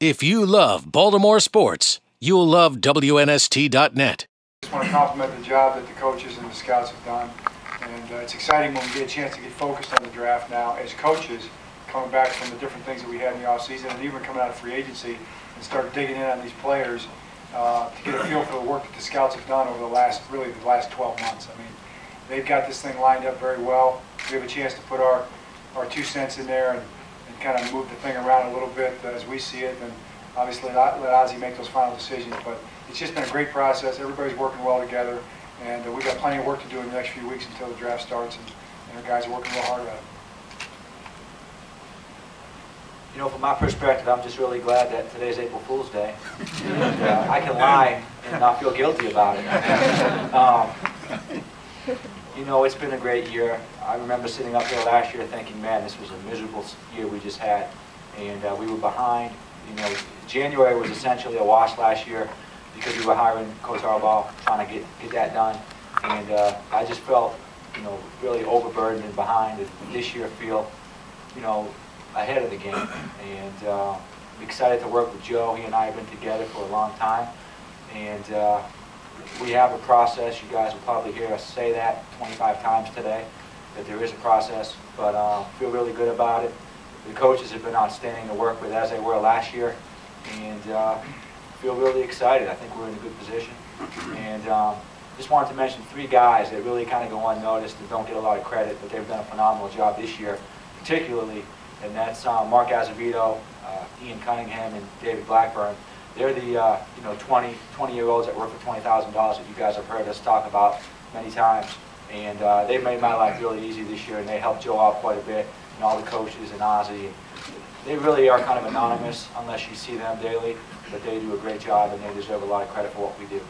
If you love Baltimore sports, you'll love WNST.net. I just want to compliment the job that the coaches and the scouts have done. And it's exciting when we get a chance to get focused on the draft now as coaches, coming back from the different things that we had in the offseason and even coming out of free agency and start digging in on these players to get a feel for the work that the scouts have done over the last 12 months. I mean, they've got this thing lined up very well. We have a chance to put our 2 cents in there and kind of move the thing around a little bit as we see it, and obviously let Ozzie make those final decisions. But it's just been a great process. Everybody's working well together, and we've got plenty of work to do in the next few weeks until the draft starts, and our guys are working real hard at it. You know, from my perspective, I'm just really glad that today's April Fool's Day. And, I can lie and not feel guilty about it. You know, it's been a great year. I remember sitting up there last year thinking, man, this was a miserable year we just had. And we were behind. You know, January was essentially a wash last year because we were hiring Coach Harbaugh, trying to get that done. And I just felt, you know, really overburdened and behind. And this year feel, you know, ahead of the game. And I'm excited to work with Joe. He and I have been together for a long time. And we have a process. You guys will probably hear us say that 25 times today, that there is a process, but feel really good about it. The coaches have been outstanding to work with, as they were last year, and feel really excited. I think we're in a good position. And just wanted to mention 3 guys that really kind of go unnoticed and don't get a lot of credit, but they've done a phenomenal job this year, particularly, and that's Mark Azevedo, Ian Cunningham, and David Blackburn. They're the 20-year-olds that work for $20,000 that you guys have heard us talk about many times. And they've made my life really easy this year, and they helped Joe out quite a bit, and all the coaches and Ozzie. They really are kind of anonymous unless you see them daily, but they do a great job, and they deserve a lot of credit for what we do.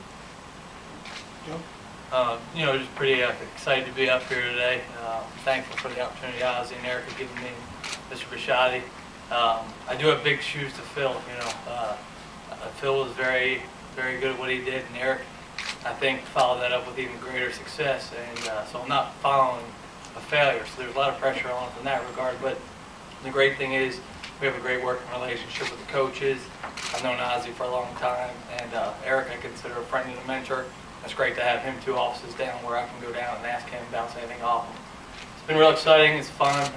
You know, just pretty excited to be up here today. Thankful for the opportunity Ozzie and Eric have given me, Mr. Bisciotti. I do have big shoes to fill, you know. Phil was very, very good at what he did, and Eric, I think, followed that up with even greater success. And so I'm not following a failure, so there's a lot of pressure on us in that regard. But the great thing is we have a great working relationship with the coaches. I've known Ozzie for a long time, and Eric I consider a friend and a mentor. It's great to have him 2 offices down where I can go down and ask him, bounce anything off him. It's been real exciting. It's fun.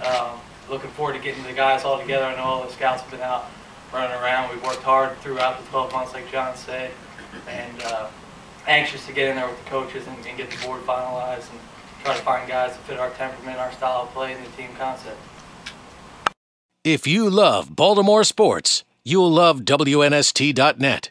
Looking forward to getting the guys all together. I know all the scouts have been out running around. We've worked hard throughout the 12 months, like John said, and anxious to get in there with the coaches and get the board finalized and try to find guys that fit our temperament, our style of play, and the team concept. If you love Baltimore sports, you'll love WNST.net.